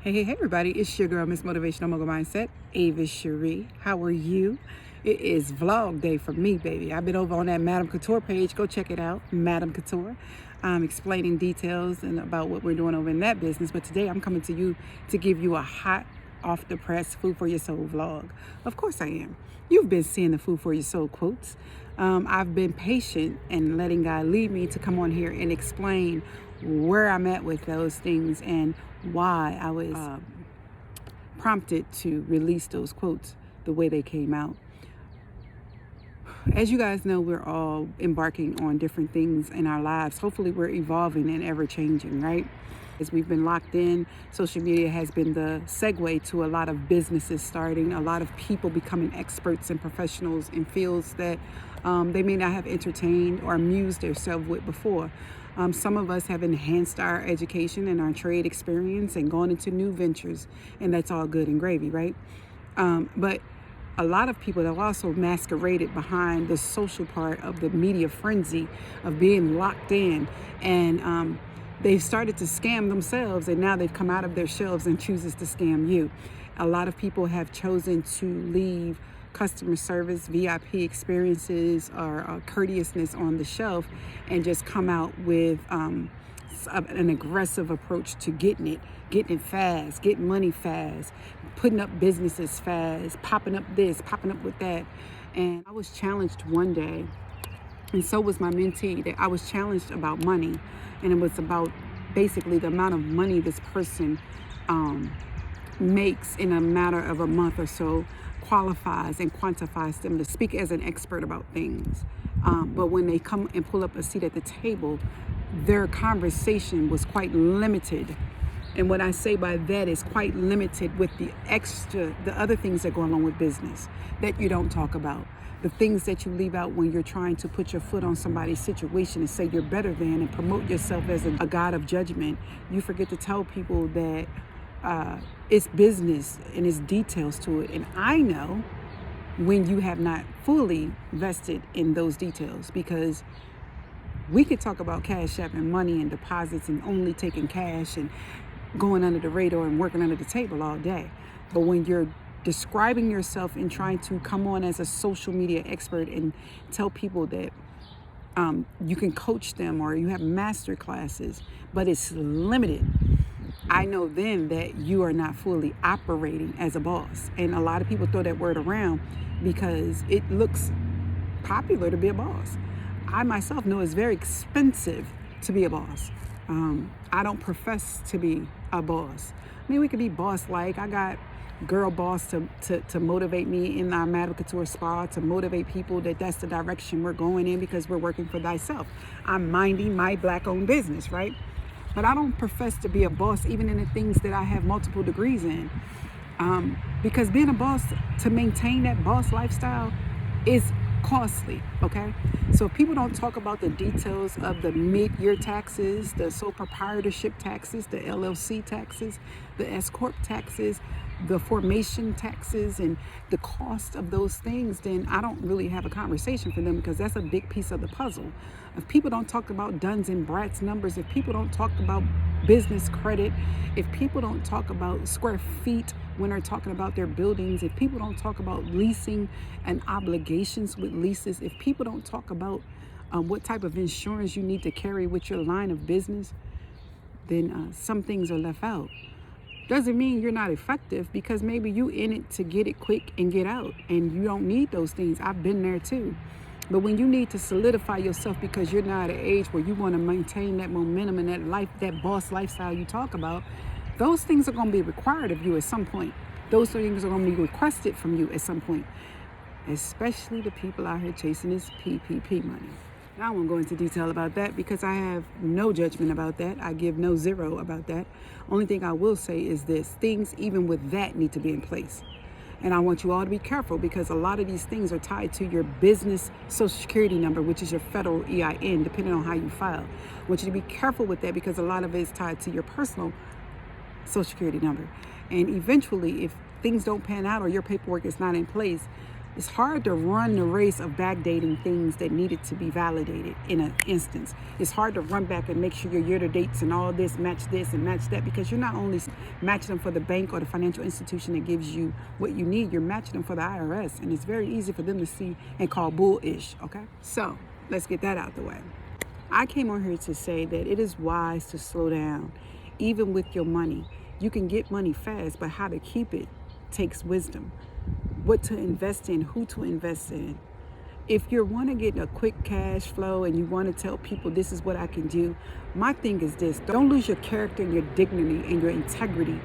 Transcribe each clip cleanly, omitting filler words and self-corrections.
Hey, everybody. It's your girl, Miss Motivational Mogul Mindset, Ava Cherie. How are you? It is vlog day for me, baby. I've been over on that Madame Couture page. Go check it out, Madame Couture. I'm explaining details and about what we're doing over in that business. But today I'm coming to you to give you a hot, off the press, food for your soul vlog. Of course I am. You've been seeing the food for your soul quotes. I've been patient and letting God lead me to come on here and explain where I'm at with those things and why I was prompted to release those quotes the way they came out. As you guys know, we're all embarking on different things in our lives. Hopefully we're evolving and ever changing, right? As we've been locked in, social media has been the segue to a lot of businesses starting, a lot of people becoming experts and professionals in fields that they may not have entertained or amused themselves with before. Some of us have enhanced our education and our trade experience and gone into new ventures, and that's all good and gravy, right? But a lot of people have also masqueraded behind the social part of the media frenzy of being locked in, and they've started to scam themselves, and now they've come out of their shelves and chooses to scam you. A lot of people have chosen to leave customer service, VIP experiences, or courteousness on the shelf and just come out with an aggressive approach to getting it fast, getting money fast, putting up businesses fast, popping up this, popping up with that. And I was challenged one day, and so was my mentee, that I was challenged about money, and it was about basically the amount of money this person makes in a matter of a month or so qualifies and quantifies them to speak as an expert about things. But when they come and pull up a seat at the table, their conversation was quite limited. And what I say by that is quite limited with the other things that go along with business that you don't talk about. The things that you leave out when you're trying to put your foot on somebody's situation and say you're better than and promote yourself as a god of judgment. You forget to tell people that it's business and it's details to it. And I know when you have not fully vested in those details, because we could talk about Cash App and money and deposits and only taking cash and going under the radar and working under the table all day. But when you're describing yourself and trying to come on as a social media expert and tell people that you can coach them or you have master classes, but it's limited, I know then that you are not fully operating as a boss. And a lot of people throw that word around because it looks popular to be a boss. I myself know it's very expensive to be a boss. I don't profess to be a boss. I mean, we could be boss-like. I got girl boss to motivate me in our Madame Couture spa, to motivate people that that's the direction we're going in because we're working for thyself. I'm minding my Black-owned business, right? But I don't profess to be a boss even in the things that I have multiple degrees in. Because being a boss, to maintain that boss lifestyle, is costly, okay? So if people don't talk about the details of the mid-year taxes, the sole proprietorship taxes, the LLC taxes, the S-Corp taxes, the formation taxes, and the cost of those things, then I don't really have a conversation for them, because that's a big piece of the puzzle. If people don't talk about Duns and Bratz numbers, if people don't talk about business credit, if people don't talk about square feet when they're talking about their buildings, if people don't talk about leasing and obligations with leases, if people don't talk about what type of insurance you need to carry with your line of business, then some things are left out. Doesn't mean you're not effective, because maybe you in it to get it quick and get out, and you don't need those things. I've been there too. But when you need to solidify yourself because you're now at an age where you want to maintain that momentum and that life, that boss lifestyle you talk about, those things are going to be required of you at some point. Those things are going to be requested from you at some point, especially the people out here chasing this PPP money. Now I won't go into detail about that because I have no judgment about that. I give no zero about that. Only thing I will say is this: things even with that need to be in place. And I want you all to be careful, because a lot of these things are tied to your business social security number, which is your federal EIN, depending on how you file. I want you to be careful with that, because a lot of it is tied to your personal social security number. And eventually, if things don't pan out or your paperwork is not in place, It's hard to run the race of backdating things that needed to be validated in an instance. It's hard to run back and make sure your year-to-dates and all this match that, because you're not only matching them for the bank or the financial institution that gives you what you need, you're matching them for the IRS. And it's very easy for them to see and call bullish, okay? So let's get that out the way. I came on here to say that it is wise to slow down, even with your money. You can get money fast, but how to keep it takes wisdom. What to invest in, who to invest in. If you want to get a quick cash flow and you want to tell people this is what I can do, my thing is this: don't lose your character and your dignity and your integrity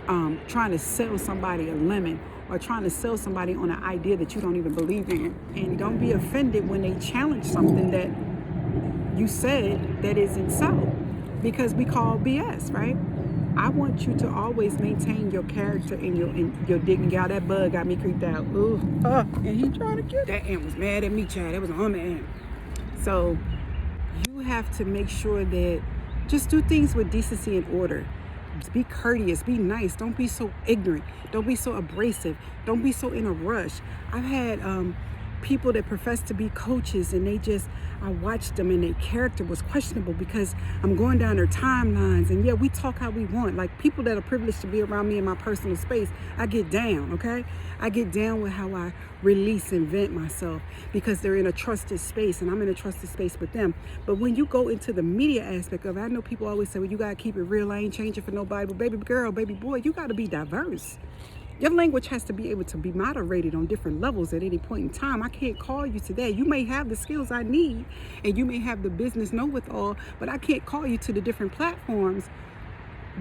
trying to sell somebody a lemon or trying to sell somebody on an idea that you don't even believe in. And don't be offended when they challenge something that you said that isn't so, because we call BS, right? I want you to always maintain your character and your dignity. Y'all, that bug got me creeped out. Ooh, and he trying to kill. That ant was mad at me, child. That was on the ant. So you have to make sure that just do things with decency and order. Just be courteous, be nice. Don't be so ignorant. Don't be so abrasive. Don't be so in a rush. I've had people that profess to be coaches, and I watched them and their character was questionable because I'm going down their timelines, and yeah, we talk how we want. Like, people that are privileged to be around me in my personal space, I get down, okay? I get down with how I release and vent myself because they're in a trusted space and I'm in a trusted space with them. But when you go into the media aspect of it, I know people always say, well, you gotta keep it real, I ain't changing for nobody. But baby girl, baby boy, you gotta be diverse. Your language has to be able to be moderated on different levels at any point in time. I can't call you today. You may have the skills I need and you may have the business know-with-all, but I can't call you to the different platforms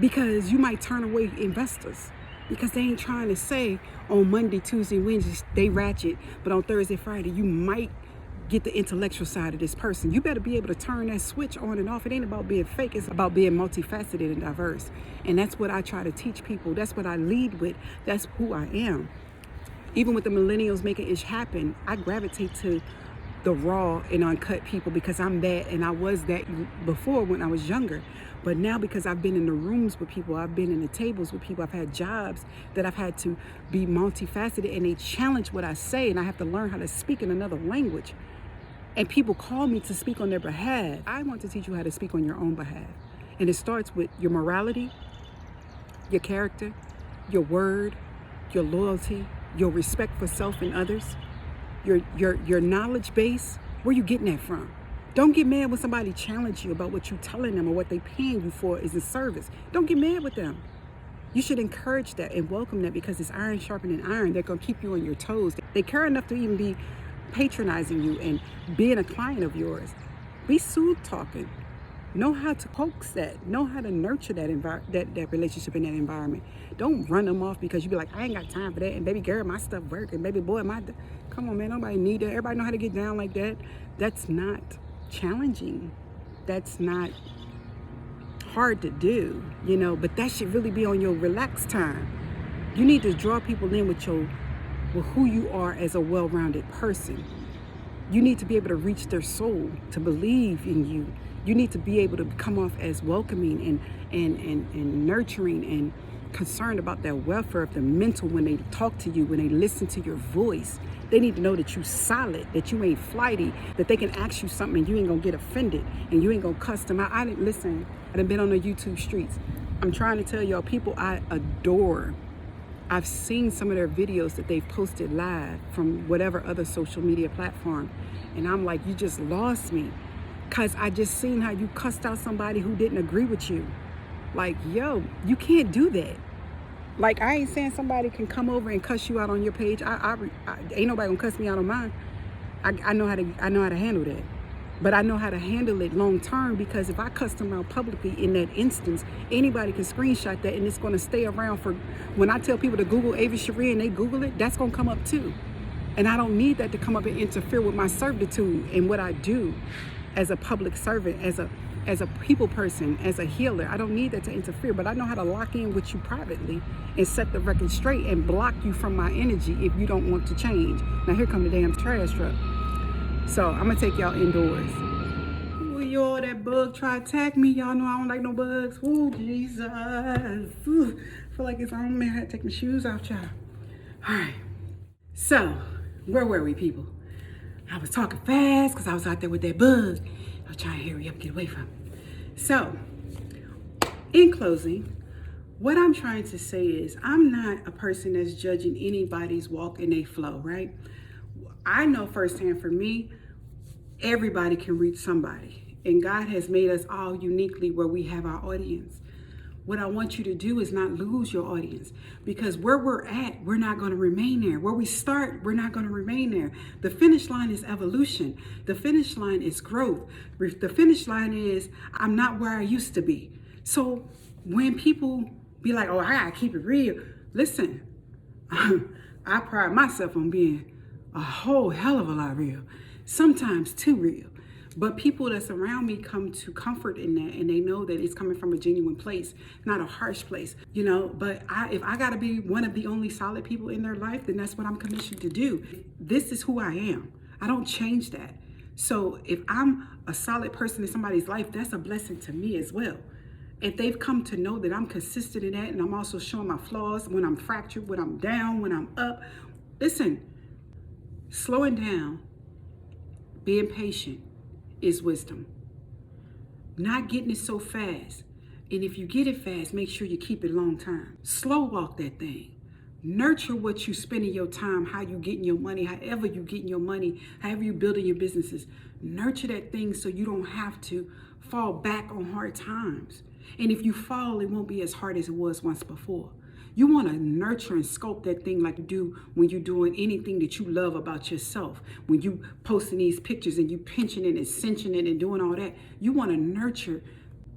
because you might turn away investors because they ain't trying to say on Monday, Tuesday, Wednesday, they ratchet, but on Thursday, Friday, you might get the intellectual side of this person. You better be able to turn that switch on and off. It ain't about being fake. It's about being multifaceted and diverse. And that's what I try to teach people. That's what I lead with. That's who I am. Even with the millennials making it happen, I gravitate to the raw and uncut people because I'm that, and I was that before when I was younger. But now, because I've been in the rooms with people, I've been in the tables with people, I've had jobs that I've had to be multifaceted, and they challenge what I say, and I have to learn how to speak in another language. And people call me to speak on their behalf. I want to teach you how to speak on your own behalf. And it starts with your morality, your character, your word, your loyalty, your respect for self and others, your knowledge base. Where you getting that from? Don't get mad when somebody challenges you about what you're telling them or what they paying you for is a service. Don't get mad with them. You should encourage that and welcome that, because it's iron sharpening iron. They're gonna keep you on your toes. They care enough to even be patronizing you and being a client of yours. Be soothe talking. Know how to coax that. Know how to nurture that relationship in that environment. Don't run them off because you be like, I ain't got time for that. And baby girl, my stuff work. And baby boy, come on, man. Nobody need that. Everybody know how to get down like that. That's not challenging. That's not hard to do, but that should really be on your relaxed time. You need to draw people in with who you are as a well-rounded person. You need to be able to reach their soul, to believe in you. You need to be able to come off as welcoming and nurturing and concerned about their welfare of the mental when they talk to you, when they listen to your voice. They need to know that you solid, that you ain't flighty, that they can ask you something and you ain't gonna get offended and you ain't gonna cuss them out. I done been on the YouTube streets. I'm trying to tell y'all, people I adore. I've seen some of their videos that they've posted live from whatever other social media platform. And I'm like, you just lost me. Cause I just seen how you cussed out somebody who didn't agree with you. Like, yo, you can't do that. Like, I ain't saying somebody can come over and cuss you out on your page. I ain't nobody gonna cuss me out on mine. I know how to handle that. But I know how to handle it long term, because if I cuss them out publicly in that instance, anybody can screenshot that and it's gonna stay around for when I tell people to Google Ava Cherie and they Google it, that's gonna come up too. And I don't need that to come up and interfere with my servitude and what I do as a public servant, as a people person, as a healer. I don't need that to interfere, but I know how to lock in with you privately and set the record straight and block you from my energy if you don't want to change. Now here come the damn trash truck. So I'm gonna take y'all indoors. Ooh, y'all, that bug tried to attack me. Y'all know I don't like no bugs. Ooh, Jesus. Ooh, I feel like it's on me. I had to take my shoes off, y'all. All right. So Where were we, people? I was talking fast because I was out there with that bug. I was trying to hurry up, get away from it. So, in closing, what I'm trying to say is I'm not a person that's judging anybody's walk in a flow, right? I know firsthand for me, everybody can reach somebody. And God has made us all uniquely where we have our audience. What I want you to do is not lose your audience, because where we're at, we're not going to remain there. Where we start, we're not going to remain there. The finish line is evolution. The finish line is growth. The finish line is I'm not where I used to be. So when people be like, oh, I got to keep it real. Listen, I pride myself on being a whole hell of a lot real, sometimes too real. But people that's around me come to comfort in that, and they know that it's coming from a genuine place, not a harsh place, you know. But if I got to be one of the only solid people in their life, then that's what I'm commissioned to do. This is who I am. I don't change that. So if I'm a solid person in somebody's life, that's a blessing to me as well. If they've come to know that I'm consistent in that, and I'm also showing my flaws when I'm fractured, when I'm down, when I'm up. Listen, slowing down, being patient is wisdom. Not getting it so fast. And if you get it fast, make sure you keep it long time. Slow walk that thing. Nurture what you spending your time, how you getting your money, however you getting your money, however you building your businesses. Nurture that thing so you don't have to fall back on hard times. And if you fall, it won't be as hard as it was once before. You want to nurture and sculpt that thing like you do when you're doing anything that you love about yourself. When you posting these pictures and you pinching it and cinching it and doing all that, you want to nurture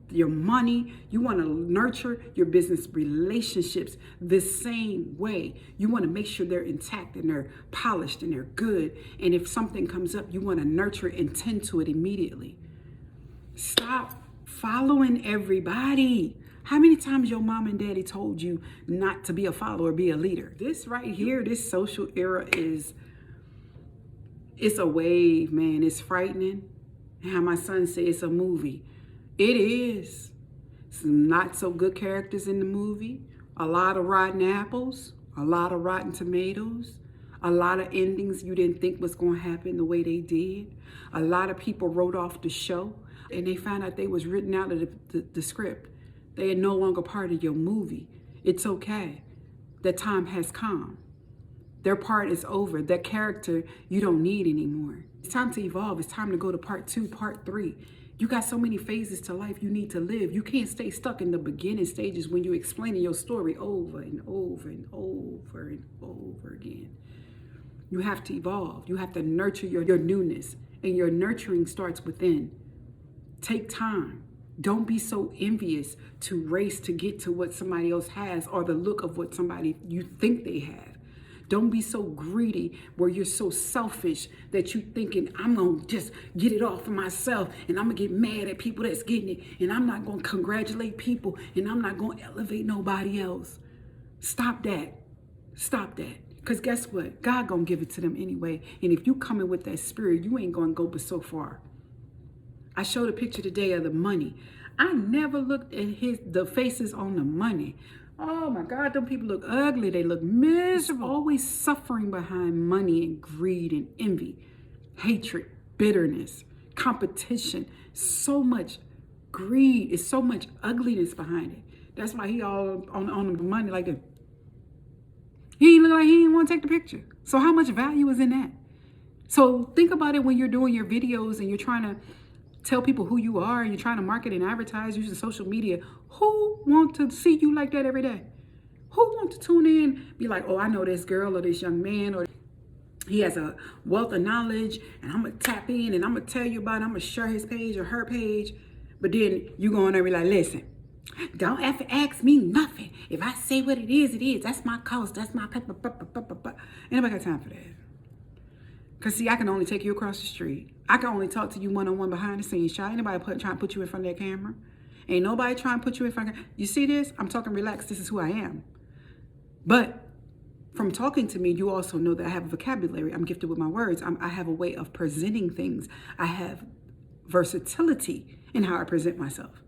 your money. You want to nurture your business relationships the same way. You want to make sure they're intact and they're polished and they're good. And if something comes up, you want to nurture and tend to it immediately. Stop following everybody. How many times your mom and daddy told you not to be a follower, be a leader? This right here, this social era it's a wave, man. It's frightening. And how my son said, it's a movie. It is. Some not so good characters in the movie. A lot of rotten apples. A lot of rotten tomatoes. A lot of endings you didn't think was going to happen the way they did. A lot of people wrote off the show. And they found out they was written out of the script. They are no longer part of your movie. It's okay. The time has come. Their part is over. That character you don't need anymore. It's time to evolve. It's time to go to part 2, part 3. You got so many phases to life you need to live. You can't stay stuck in the beginning stages when you're explaining your story over and over and over and over again. You have to evolve. You have to nurture your newness. And your nurturing starts within. Take time. Don't be so envious to race to get to what somebody else has or the look of what somebody you think they have. Don't be so greedy where you're so selfish that you're thinking, I'm going to just get it all for myself and I'm going to get mad at people that's getting it and I'm not going to congratulate people and I'm not going to elevate nobody else. Stop that. Stop that. Because guess what? God going to give it to them anyway. And if you come in with that spirit, you ain't going to go but so far. I showed a picture today of the money. I never looked at the faces on the money. Oh my God, them people look ugly. They look miserable. Always suffering behind money and greed and envy, hatred, bitterness, competition. So much greed. It's so much ugliness behind it. That's why he all on the money like that. He look like he didn't want to take the picture. So how much value is in that? So think about it when you're doing your videos and you're trying to tell people who you are and you're trying to market and advertise using social media. Who want to see you like that every day? Who want to tune in, be like, oh, I know this girl or this young man, or he has a wealth of knowledge and I'm going to tap in and I'm going to tell you about it. I'm going to share his page or her page. But then you go on there and be like, listen, don't ever ask me nothing. If I say what it is, it is. That's my cost. That's my pepper. Ain't nobody got time for that. Because, see, I can only take you across the street. I can only talk to you one-on-one behind the scenes. Ain't nobody trying to put you in front of that camera. Ain't nobody trying to put you in front of you see this? I'm talking relaxed. This is who I am. But from talking to me, you also know that I have a vocabulary. I'm gifted with my words. I have a way of presenting things. I have versatility in how I present myself.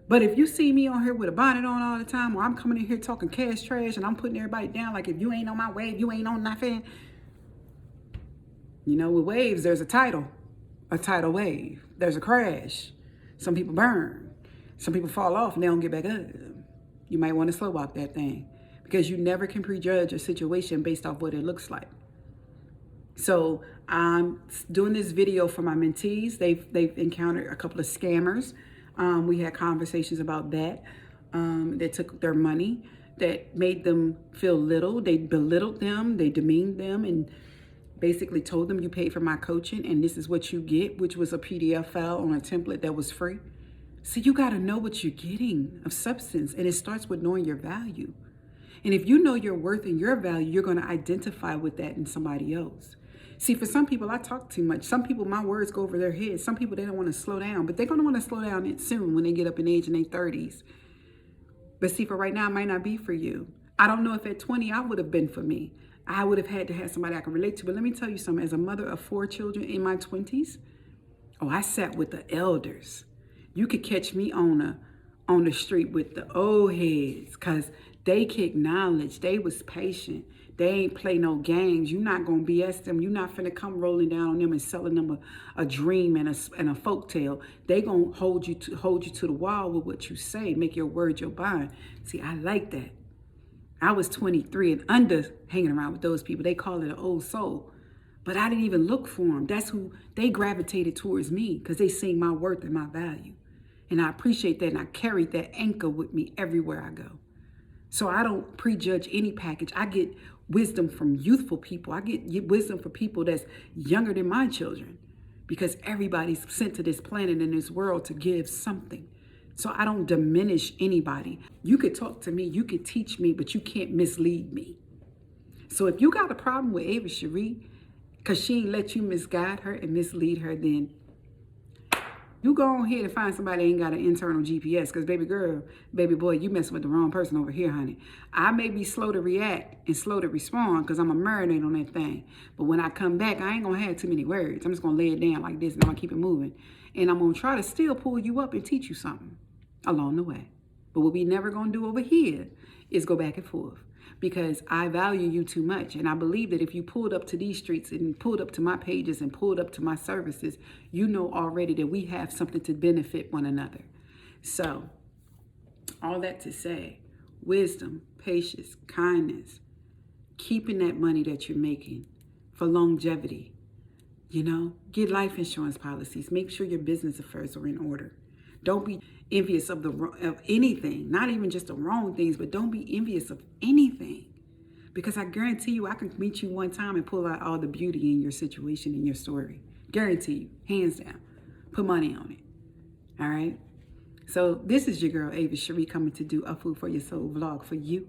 But if you see me on here with a bonnet on all the time, or I'm coming in here talking cash trash and I'm putting everybody down like if you ain't on my wave, you ain't on nothing, You know, with waves, there's a tidal wave. There's a crash. Some people burn. Some people fall off and they don't get back up. You might want to slow walk that thing because you never can prejudge a situation based off what it looks like. So I'm doing this video for my mentees. They've encountered a couple of scammers. We had conversations about that. They took their money, that made them feel little. They belittled them, they demeaned them, and basically told them, you paid for my coaching and this is what you get, which was a PDF file on a template that was free. So you got to know what you're getting of substance, and it starts with knowing your value. And if you know your worth and your value, you're going to identify with that in somebody else. See, for some people, I talk too much. Some people, my words go over their heads. Some people, they don't want to slow down, but they're going to want to slow down soon when they get up in age in their 30s. But see, for right now, it might not be for you. I don't know if at 20, I would have been for me. I would have had to have somebody I can relate to. But let me tell you something. As a mother of 4 children in my 20s, I sat with the elders. You could catch me on the street with the old heads because they kick knowledge. They was patient. They ain't play no games. You're not going to BS them. You're not finna come rolling down on them and selling them a dream and a folk tale. They going to hold you to the wall with what you say. Make your word your bond. See, I like that. I was 23 and under hanging around with those people. They call it an old soul. But I didn't even look for them. That's who they gravitated towards me because they seen my worth and my value. And I appreciate that, and I carried that anchor with me everywhere I go. So I don't prejudge any package. I get wisdom from youthful people. I get wisdom for people that's younger than my children because everybody's sent to this planet and this world to give something. So I don't diminish anybody. You could talk to me, you could teach me, but you can't mislead me. So if you got a problem with Ava Cherie because she ain't let you misguide her and mislead her, then you go on here and find somebody that ain't got an internal GPS because baby girl, baby boy, you messing with the wrong person over here, honey. I may be slow to react and slow to respond because I'm a marinate on that thing. But when I come back, I ain't going to have too many words. I'm just going to lay it down like this and I'm going to keep it moving. And I'm going to try to still pull you up and teach you something along the way. But what we never going to do over here is go back and forth because I value you too much. And I believe that if you pulled up to these streets and pulled up to my pages and pulled up to my services, you know already that we have something to benefit one another. So all that to say, wisdom, patience, kindness, keeping that money that you're making for longevity. You know, get life insurance policies. Make sure your business affairs are in order. Don't be envious of anything, not even just the wrong things, but don't be envious of anything. Because I guarantee you, I can meet you one time and pull out all the beauty in your situation, in your story. Guarantee you, hands down. Put money on it. All right? So this is your girl, Ava Cherie, coming to do a Food for Your Soul vlog for you.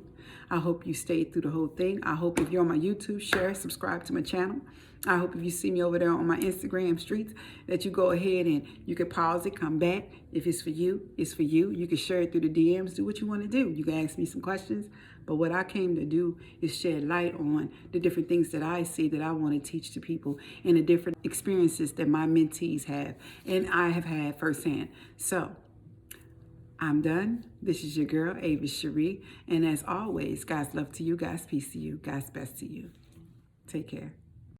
I hope you stayed through the whole thing. I hope if you're on my YouTube, share, subscribe to my channel. I hope if you see me over there on my Instagram streets, that you go ahead and you can pause it, come back. If it's for you, it's for you. You can share it through the DMs, do what you want to do. You can ask me some questions. But what I came to do is shed light on the different things that I see that I want to teach to people and the different experiences that my mentees have and I have had firsthand. So I'm done. This is your girl, Ava Cherie. And as always, God's love to you, God's peace to you, God's best to you. Take care.